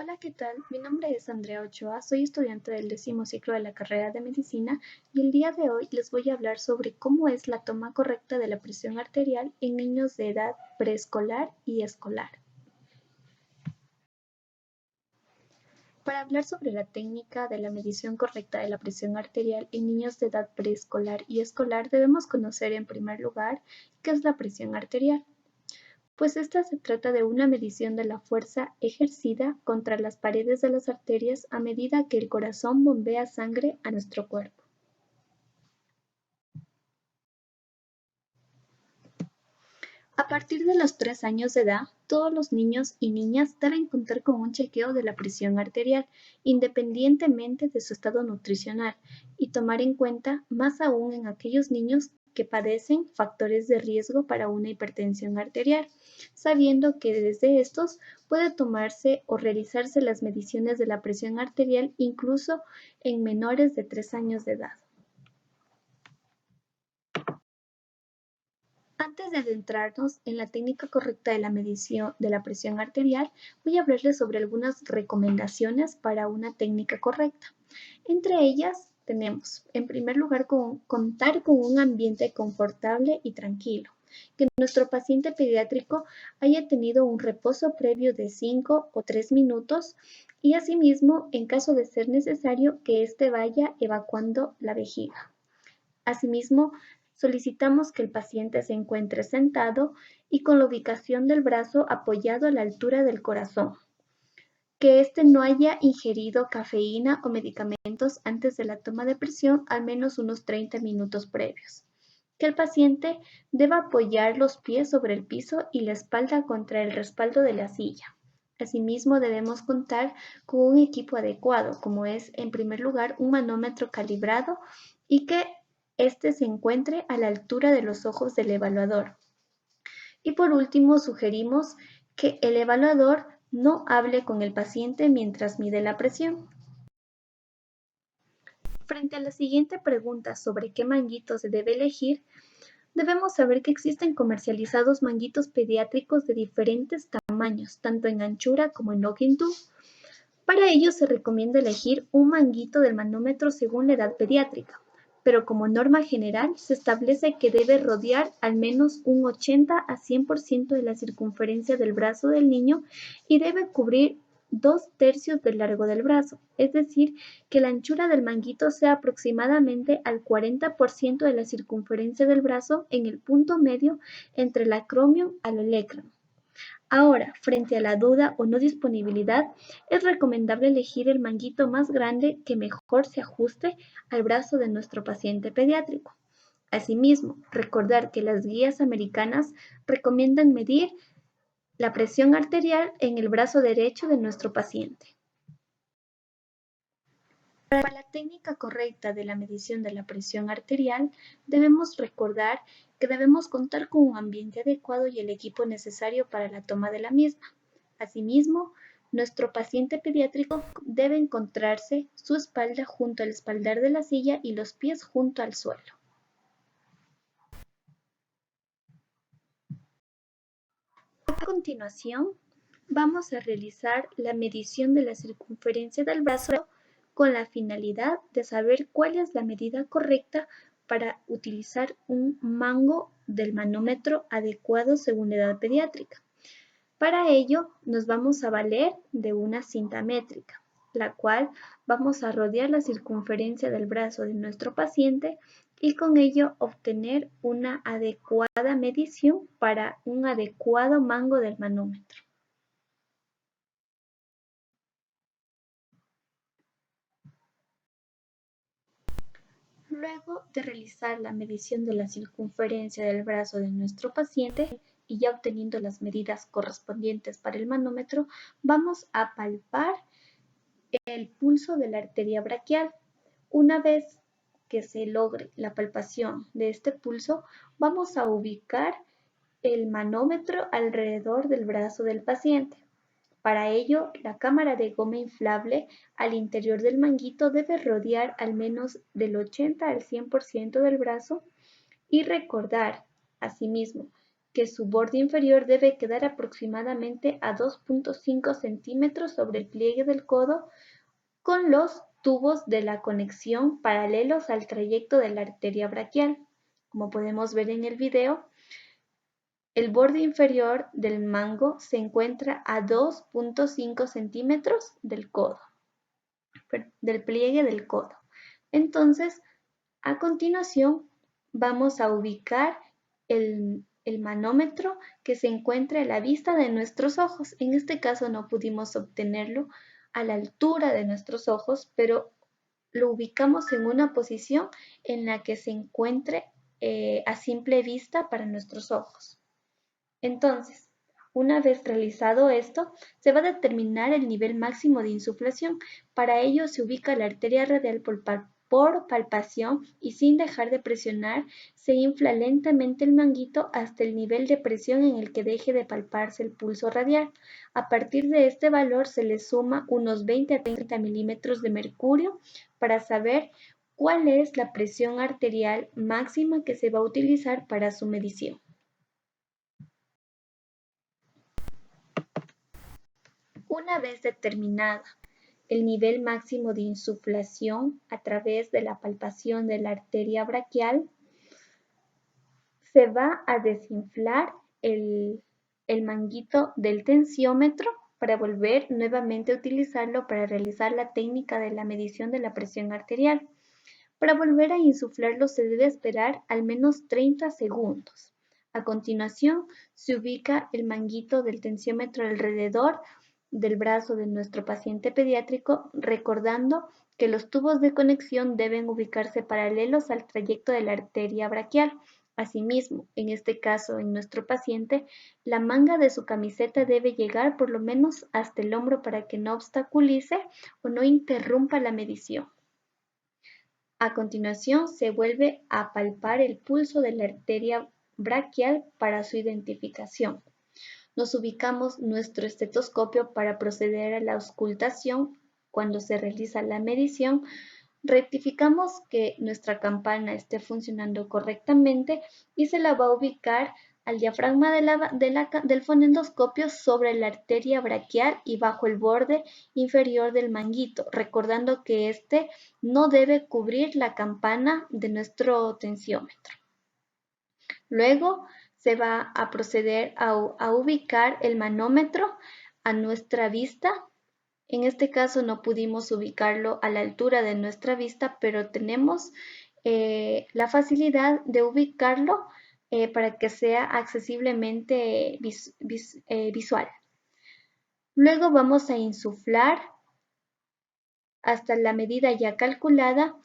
Hola, ¿qué tal? Mi nombre es Andrea Ochoa, soy estudiante del 10º ciclo de la carrera de Medicina y el día de hoy les voy a hablar sobre cómo es la toma correcta de la presión arterial en niños de edad preescolar y escolar. Para hablar sobre la técnica de la medición correcta de la presión arterial en niños de edad preescolar y escolar, debemos conocer en primer lugar qué es la presión arterial. Pues esta se trata de una medición de la fuerza ejercida contra las paredes de las arterias a medida que el corazón bombea sangre a nuestro cuerpo. A partir de los 3 años de edad, todos los niños y niñas deben contar con un chequeo de la presión arterial, independientemente de su estado nutricional, y tomar en cuenta más aún en aquellos niños que padecen factores de riesgo para una hipertensión arterial, sabiendo que desde estos puede tomarse o realizarse las mediciones de la presión arterial incluso en menores de 3 años de edad. Antes de adentrarnos en la técnica correcta de la medición de la presión arterial, voy a hablarles sobre algunas recomendaciones para una técnica correcta. Entre ellas tenemos, en primer lugar, contar con un ambiente confortable y tranquilo, que nuestro paciente pediátrico haya tenido un reposo previo de 5 o 3 minutos y asimismo, en caso de ser necesario, que éste vaya evacuando la vejiga. Asimismo, solicitamos que el paciente se encuentre sentado y con la ubicación del brazo apoyado a la altura del corazón, que éste no haya ingerido cafeína o medicamentos antes de la toma de presión al menos unos 30 minutos previos, que el paciente deba apoyar los pies sobre el piso y la espalda contra el respaldo de la silla. Asimismo, debemos contar con un equipo adecuado, como es, en primer lugar, un manómetro calibrado y que éste se encuentre a la altura de los ojos del evaluador. Y por último, sugerimos que el evaluador no hable con el paciente mientras mide la presión. Frente a la siguiente pregunta sobre qué manguito se debe elegir, debemos saber que existen comercializados manguitos pediátricos de diferentes tamaños, tanto en anchura como en longitud. Para ello se recomienda elegir un manguito del manómetro según la edad pediátrica, pero como norma general se establece que debe rodear al menos un 80 a 100% de la circunferencia del brazo del niño y debe cubrir 2/3 del largo del brazo, es decir, que la anchura del manguito sea aproximadamente al 40% de la circunferencia del brazo en el punto medio entre el acromion al olecranon. Ahora, frente a la duda o no disponibilidad, es recomendable elegir el manguito más grande que mejor se ajuste al brazo de nuestro paciente pediátrico. Asimismo, recordar que las guías americanas recomiendan medir la presión arterial en el brazo derecho de nuestro paciente. Para la técnica correcta de la medición de la presión arterial, debemos recordar que debemos contar con un ambiente adecuado y el equipo necesario para la toma de la misma. Asimismo, nuestro paciente pediátrico debe encontrarse su espalda junto al espaldar de la silla y los pies junto al suelo. A continuación, vamos a realizar la medición de la circunferencia del brazo con la finalidad de saber cuál es la medida correcta para utilizar un mango del manómetro adecuado según la edad pediátrica. Para ello, nos vamos a valer de una cinta métrica, la cual vamos a rodear la circunferencia del brazo de nuestro paciente y con ello obtener una adecuada medición para un adecuado mango del manómetro. Luego de realizar la medición de la circunferencia del brazo de nuestro paciente y ya obteniendo las medidas correspondientes para el manómetro, vamos a palpar el pulso de la arteria braquial. Una vez que se logre la palpación de este pulso, vamos a ubicar el manómetro alrededor del brazo del paciente. Para ello, la cámara de goma inflable al interior del manguito debe rodear al menos del 80 al 100% del brazo y recordar, asimismo, que su borde inferior debe quedar aproximadamente a 2,5 centímetros sobre el pliegue del codo, con los tubos de la conexión paralelos al trayecto de la arteria braquial. Como podemos ver en el video, el borde inferior del mango se encuentra a 2,5 centímetros del codo, del pliegue del codo. Entonces, a continuación, vamos a ubicar el manómetro que se encuentra a la vista de nuestros ojos. En este caso no pudimos obtenerlo a la altura de nuestros ojos, pero lo ubicamos en una posición en la que se encuentre a simple vista para nuestros ojos. Entonces, una vez realizado esto, se va a determinar el nivel máximo de insuflación. Para ello se ubica la arteria radial por palpación y sin dejar de presionar, se infla lentamente el manguito hasta el nivel de presión en el que deje de palparse el pulso radial. A partir de este valor se le suma unos 20 a 30 milímetros de mercurio para saber cuál es la presión arterial máxima que se va a utilizar para su medición. Una vez determinada el nivel máximo de insuflación a través de la palpación de la arteria braquial, se va a desinflar el manguito del tensiómetro para volver nuevamente a utilizarlo para realizar la técnica de la medición de la presión arterial. Para volver a insuflarlo se debe esperar al menos 30 segundos. A continuación, se ubica el manguito del tensiómetro alrededor del brazo de nuestro paciente pediátrico, recordando que los tubos de conexión deben ubicarse paralelos al trayecto de la arteria braquial. Asimismo, en este caso, en nuestro paciente, la manga de su camiseta debe llegar por lo menos hasta el hombro para que no obstaculice o no interrumpa la medición. A continuación, se vuelve a palpar el pulso de la arteria braquial para su identificación. Nos ubicamos nuestro estetoscopio para proceder a la auscultación. Cuando se realiza la medición, rectificamos que nuestra campana esté funcionando correctamente y se la va a ubicar al diafragma del fonendoscopio sobre la arteria braquial y bajo el borde inferior del manguito, recordando que este no debe cubrir la campana de nuestro tensiómetro. Luego se va a proceder a ubicar el manómetro a nuestra vista. En este caso no pudimos ubicarlo a la altura de nuestra vista, pero tenemos la facilidad de ubicarlo para que sea accesiblemente visual. Luego vamos a insuflar hasta la medida ya calculada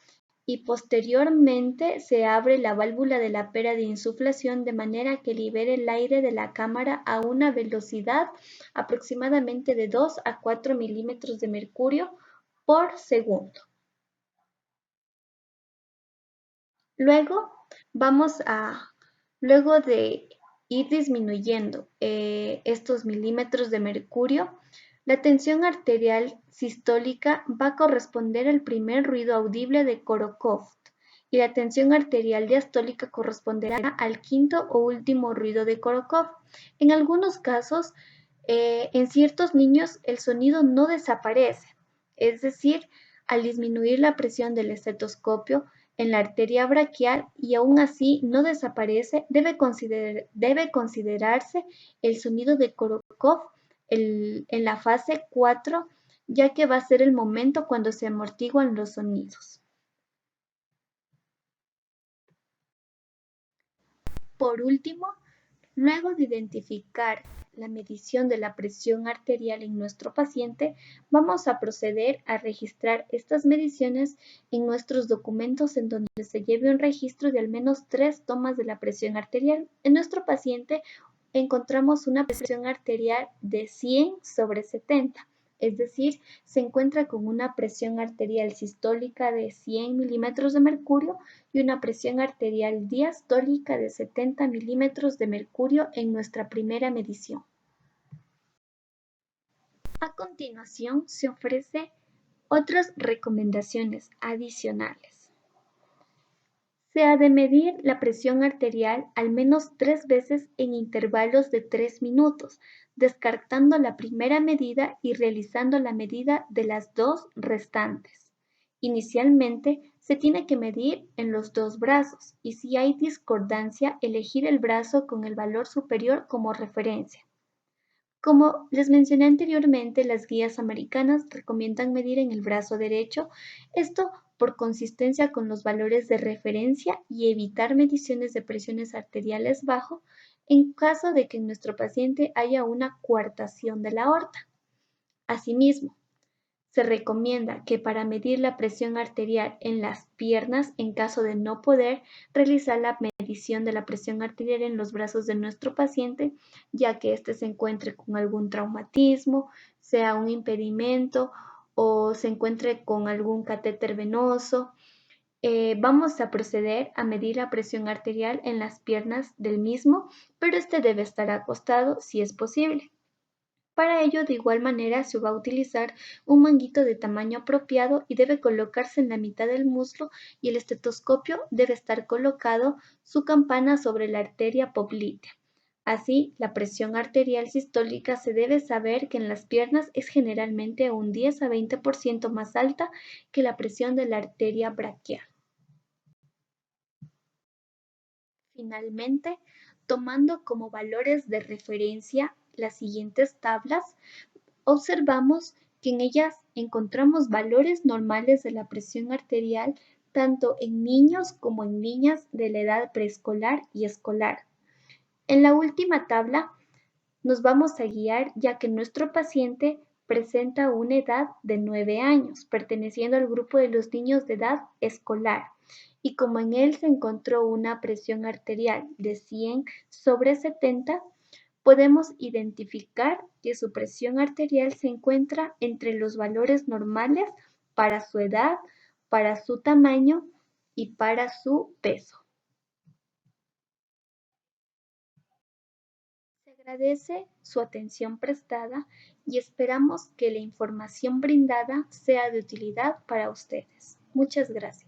y posteriormente se abre la válvula de la pera de insuflación de manera que libere el aire de la cámara a una velocidad aproximadamente de 2 a 4 milímetros de mercurio por segundo. Luego luego de ir disminuyendo estos milímetros de mercurio, la tensión arterial sistólica va a corresponder al primer ruido audible de Korokov y la tensión arterial diastólica corresponderá al quinto o último ruido de Korokov. En algunos casos, en ciertos niños, el sonido no desaparece, es decir, al disminuir la presión del estetoscopio en la arteria braquial y aún así no desaparece, debe considerarse el sonido de Korokov en la fase 4, ya que va a ser el momento cuando se amortiguan los sonidos. Por último, luego de identificar la medición de la presión arterial en nuestro paciente, vamos a proceder a registrar estas mediciones en nuestros documentos en donde se lleve un registro de al menos 3 tomas de la presión arterial. En nuestro paciente encontramos una presión arterial de 100/70. Es decir, se encuentra con una presión arterial sistólica de 100 milímetros de mercurio y una presión arterial diastólica de 70 milímetros de mercurio en nuestra primera medición. A continuación, se ofrece otras recomendaciones adicionales. Se ha de medir la presión arterial al menos 3 veces en intervalos de 3 minutos, descartando la primera medida y realizando la medida de las dos restantes. Inicialmente, se tiene que medir en los dos brazos y si hay discordancia, elegir el brazo con el valor superior como referencia. Como les mencioné anteriormente, las guías americanas recomiendan medir en el brazo derecho, esto por consistencia con los valores de referencia y evitar mediciones de presiones arteriales bajo en caso de que en nuestro paciente haya una coartación de la aorta. Asimismo, se recomienda que para medir la presión arterial en las piernas, en caso de no poder realizar la medición de la presión arterial en los brazos de nuestro paciente, ya que éste se encuentre con algún traumatismo, sea un impedimento o se encuentre con algún catéter venoso. Vamos a proceder a medir la presión arterial en las piernas del mismo, pero este debe estar acostado si es posible. Para ello, de igual manera, se va a utilizar un manguito de tamaño apropiado y debe colocarse en la mitad del muslo y el estetoscopio debe estar colocado su campana sobre la arteria poplitea. Así, la presión arterial sistólica se debe saber que en las piernas es generalmente un 10 a 20% más alta que la presión de la arteria braquial. Finalmente, tomando como valores de referencia las siguientes tablas, observamos que en ellas encontramos valores normales de la presión arterial tanto en niños como en niñas de la edad preescolar y escolar. En la última tabla nos vamos a guiar ya que nuestro paciente presenta una edad de 9 años, perteneciendo al grupo de los niños de edad escolar. Y como en él se encontró una presión arterial de 100 sobre 70, podemos identificar que su presión arterial se encuentra entre los valores normales para su edad, para su tamaño y para su peso. Se agradece su atención prestada y esperamos que la información brindada sea de utilidad para ustedes. Muchas gracias.